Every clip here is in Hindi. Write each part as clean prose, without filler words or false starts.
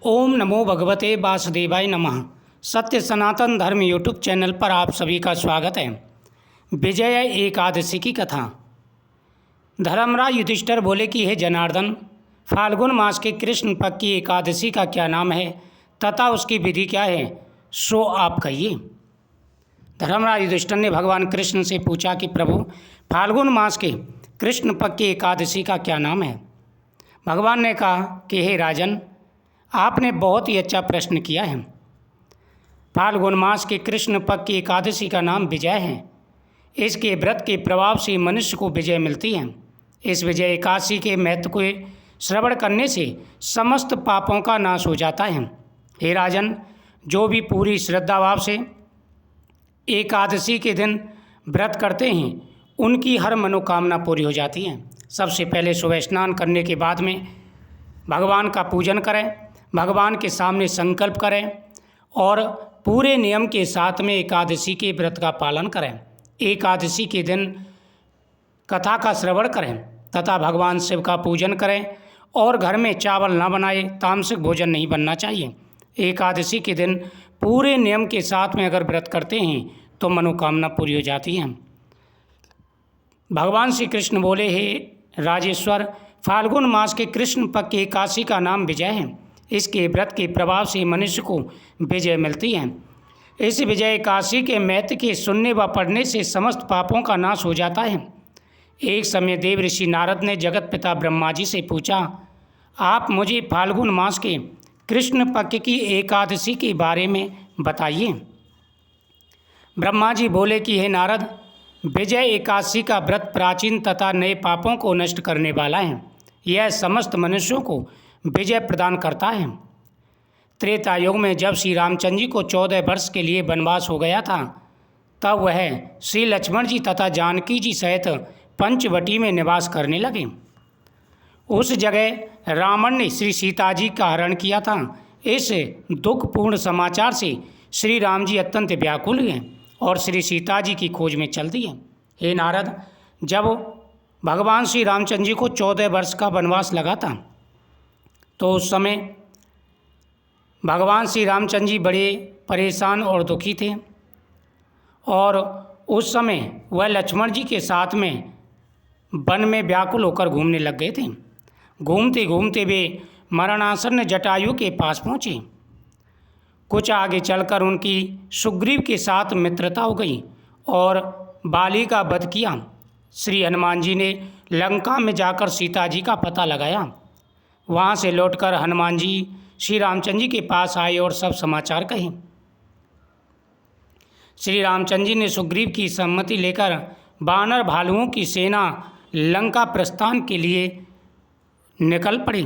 ओम नमो भगवते वासुदेवाय नमः। सत्य सनातन धर्म यूट्यूब चैनल पर आप सभी का स्वागत है। विजय एकादशी की कथा। धर्मराज युधिष्ठिर बोले कि हे जनार्दन, फाल्गुन मास के कृष्ण पक्ष की एकादशी का क्या नाम है तथा उसकी विधि क्या है, सो आप कहिए। धर्मराज युधिष्ठिर ने भगवान कृष्ण से पूछा कि प्रभु, फाल्गुन मास के कृष्ण पक्ष की एकादशी का क्या नाम है। भगवान ने कहा कि हे राजन, आपने बहुत ही अच्छा प्रश्न किया है। फाल्गुन मास के कृष्ण पक्ष की एकादशी का नाम विजय है। इसके व्रत के प्रभाव से मनुष्य को विजय मिलती है। इस विजय एकादशी के महत्व को श्रवण करने से समस्त पापों का नाश हो जाता है। हे राजन, जो भी पूरी श्रद्धा भाव से एकादशी के दिन व्रत करते हैं उनकी हर मनोकामना पूरी हो जाती है। सबसे पहले सुबह स्नान करने के बाद में भगवान का पूजन करें, भगवान के सामने संकल्प करें और पूरे नियम के साथ में एकादशी के व्रत का पालन करें। एकादशी के दिन कथा का श्रवण करें तथा भगवान शिव का पूजन करें और घर में चावल ना बनाए, तामसिक भोजन नहीं बनना चाहिए। एकादशी के दिन पूरे नियम के साथ में अगर व्रत करते हैं तो मनोकामना पूरी हो जाती है। भगवान श्री कृष्ण बोले, हे राजेश्वर, फाल्गुन मास के कृष्ण पक्ष की एकादशी का नाम विजय है। इसके व्रत के प्रभाव से मनुष्य को विजय मिलती है। इस विजय एकादशी के महत्व के सुनने व पढ़ने से समस्त पापों का नाश हो जाता है। एक समय देव ऋषि नारद ने जगत पिता ब्रह्मा जी से पूछा, आप मुझे फाल्गुन मास के कृष्ण पक्ष की एकादशी के बारे में बताइए। ब्रह्मा जी बोले कि हे नारद, विजय एकादशी का व्रत प्राचीन तथा नए पापों को नष्ट करने वाला है। यह समस्त मनुष्यों को विजय प्रदान करता है। त्रेता युग में जब श्री रामचंद्र जी को 14 वर्ष के लिए वनवास हो गया था, तब वह श्री लक्ष्मण जी तथा जानकी जी सहित पंचवटी में निवास करने लगे। उस जगह रावण ने श्री सीता जी का हरण किया था। इस दुखपूर्ण समाचार से श्री राम जी अत्यंत व्याकुल हुए और श्री सीता जी की खोज में चल दिए। हे नारद, जब भगवान श्री रामचंद्र जी को 14 वर्ष का वनवास लगा था तो उस समय भगवान श्री रामचंद्र जी बड़े परेशान और दुखी थे और उस समय वह लक्ष्मण जी के साथ में वन में व्याकुल होकर घूमने लग गए थे। घूमते घूमते वे मरणासन्न जटायु के पास पहुँचे। कुछ आगे चलकर उनकी सुग्रीव के साथ मित्रता हो गई और बाली का वध किया। श्री हनुमान जी ने लंका में जाकर सीता जी का पता लगाया। वहाँ से लौटकर हनुमान जी श्री रामचंद्र जी के पास आए और सब समाचार कहे। श्री रामचंद्र जी ने सुग्रीव की सम्मति लेकर वानर भालुओं की सेना लंका प्रस्थान के लिए निकल पड़ी।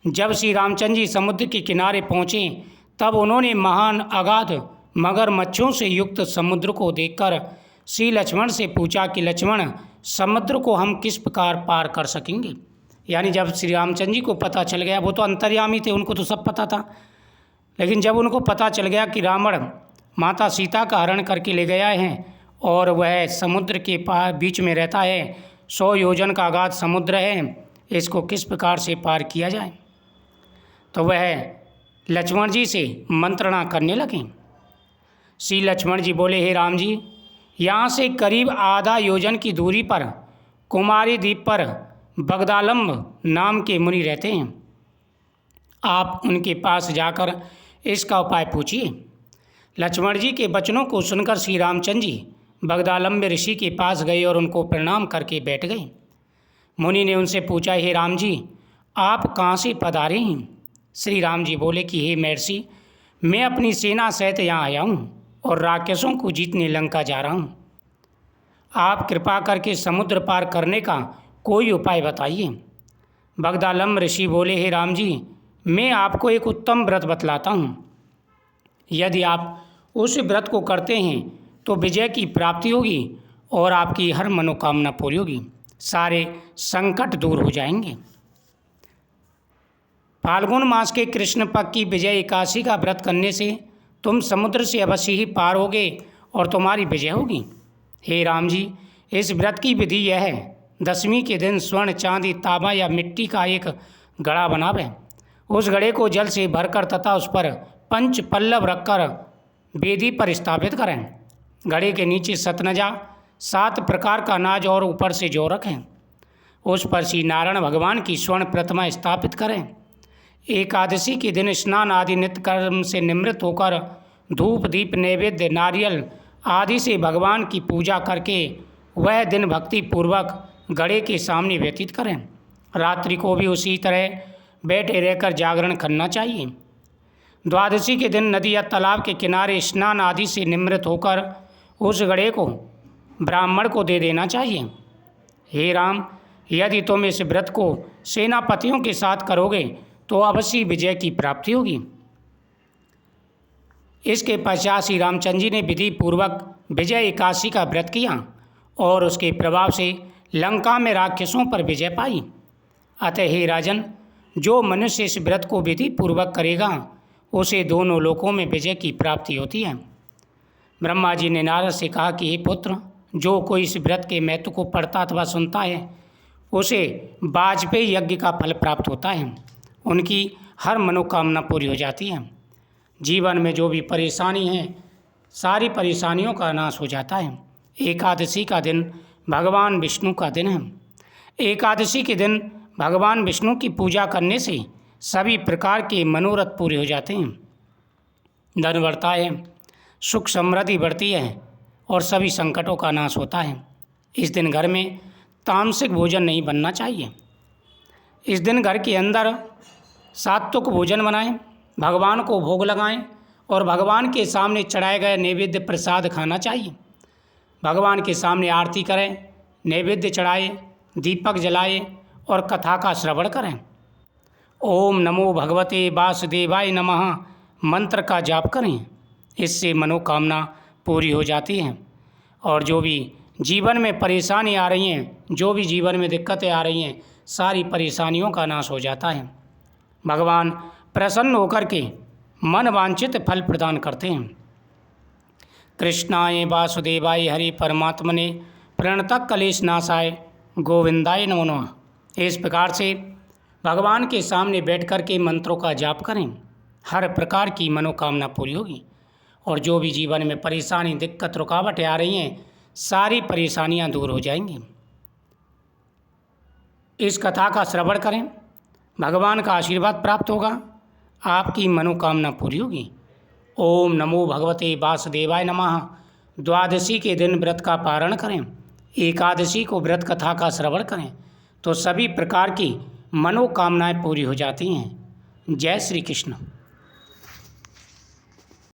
जब श्री रामचंद्र जी समुद्र के किनारे पहुँचे तब उन्होंने महान अगाध मगरमच्छों से युक्त समुद्र को देखकर श्री लक्ष्मण से पूछा कि लक्ष्मण, समुद्र को हम किस प्रकार पार कर सकेंगे। यानी जब श्री रामचंद्र जी को पता चल गया, वो तो अंतर्यामी थे, उनको तो सब पता था, लेकिन जब उनको पता चल गया कि रावण माता सीता का हरण करके ले गया है और वह समुद्र के बीच में रहता है, 100 योजन का अगाध समुद्र है, इसको किस प्रकार से पार किया जाए, तो वह लक्ष्मण जी से मंत्रणा करने लगे। श्री लक्ष्मण जी बोले, हे राम जी, यहाँ से करीब आधा योजन की दूरी पर कुमारी द्वीप पर बगदालम्ब नाम के मुनि रहते हैं। आप उनके पास जाकर इसका उपाय पूछिए। लक्ष्मण जी के वचनों को सुनकर श्री रामचंद्र जी बगदालम्ब ऋषि के पास गए और उनको प्रणाम करके बैठ गए। मुनि ने उनसे पूछा, हे राम जी, आप कहाँ से पधारे हैं। श्री राम जी बोले कि हे महर्षि, मैं अपनी सेना सहित यहाँ आया हूँ और राक्षसों को जीतने लंका जा रहा हूँ। आप कृपा करके समुद्र पार करने का कोई उपाय बताइए। बगदालम्ब ऋषि बोले, हे राम जी, मैं आपको एक उत्तम व्रत बतलाता हूँ। यदि आप उस व्रत को करते हैं तो विजय की प्राप्ति होगी और आपकी हर मनोकामना पूरी होगी, सारे संकट दूर हो जाएंगे। फाल्गुन मास के कृष्ण पक्ष की विजय एकादशी का व्रत करने से तुम समुद्र से अवश्य ही पार होगे और तुम्हारी विजय होगी। हे राम जी, इस व्रत की विधि यह है, दशमी के दिन स्वर्ण, चांदी, तांबा या मिट्टी का एक घड़ा बनावें, उस घड़े को जल से भरकर तथा उस पर पंच पल्लव रखकर वेदी पर स्थापित करें। घड़े के नीचे सतनजा 7 प्रकार का अनाज और ऊपर से जौ रखें। उस पर श्री नारायण भगवान की स्वर्ण प्रतिमा स्थापित करें। एकादशी के दिन स्नान आदि नित्य कर्म से निवृत्त होकर धूप दीप नैवेद्य नारियल आदि से भगवान की पूजा करके वह दिन भक्ति पूर्वक घड़े के सामने व्यतीत करें। रात्रि को भी उसी तरह बैठे रहकर जागरण करना चाहिए। द्वादशी के दिन नदी या तालाब के किनारे स्नान आदि से निवृत्त होकर उस घड़े को ब्राह्मण को दे देना चाहिए। हे राम, यदि तुम इस व्रत को सेनापतियों के साथ करोगे तो अवश्य विजय की प्राप्ति होगी। इसके पश्चात श्री रामचंद्र जी ने विधि पूर्वक विजय एकादशी का व्रत किया और उसके प्रभाव से लंका में राक्षसों पर विजय पाई। अतः हे राजन, जो मनुष्य इस व्रत को विधि पूर्वक करेगा उसे दोनों लोकों में विजय की प्राप्ति होती है। ब्रह्मा जी ने नारद से कहा कि हे पुत्र, जो कोई इस व्रत के महत्व को पढ़ता अथवा सुनता है उसे वाजपेयी यज्ञ का फल प्राप्त होता है। उनकी हर मनोकामना पूरी हो जाती है। जीवन में जो भी परेशानी है सारी परेशानियों का नाश हो जाता है। एकादशी का दिन भगवान विष्णु का दिन है। एकादशी के दिन भगवान विष्णु की पूजा करने से सभी प्रकार के मनोरथ पूरे हो जाते हैं। धन बढ़ता है, सुख समृद्धि बढ़ती है और सभी संकटों का नाश होता है। इस दिन घर में तामसिक भोजन नहीं बनना चाहिए। इस दिन घर के अंदर सात्विक भोजन बनाएं, भगवान को भोग लगाएं और भगवान के सामने चढ़ाए गए नैवेद्य प्रसाद खाना चाहिए। भगवान के सामने आरती करें, नैवेद्य चढ़ाएं, दीपक जलाएं और कथा का श्रवण करें। ओम नमो भगवते वासुदेवाय नमः मंत्र का जाप करें। इससे मनोकामना पूरी हो जाती है और जो भी जीवन में परेशानी आ रही हैं, जो भी जीवन में दिक्कतें आ रही हैं, सारी परेशानियों का नाश हो जाता है। भगवान प्रसन्न होकर के मन वांछित फल प्रदान करते हैं। कृष्णाय वासुदेवाय हरि परमात्मने प्रणतः कलेश नाशाय गोविंदाय नमो नमः। इस प्रकार से भगवान के सामने बैठ कर के मंत्रों का जाप करें। हर प्रकार की मनोकामना पूरी होगी और जो भी जीवन में परेशानी दिक्कत रुकावटें आ रही हैं सारी परेशानियां दूर हो जाएंगी। इस कथा का श्रवण करें, भगवान का आशीर्वाद प्राप्त होगा, आपकी मनोकामना पूरी होगी। ओम नमो भगवते वासुदेवाय नमः। द्वादशी के दिन व्रत का पारण करें, एकादशी को व्रत कथा का श्रवण करें तो सभी प्रकार की मनोकामनाएं पूरी हो जाती हैं। जय श्री कृष्ण।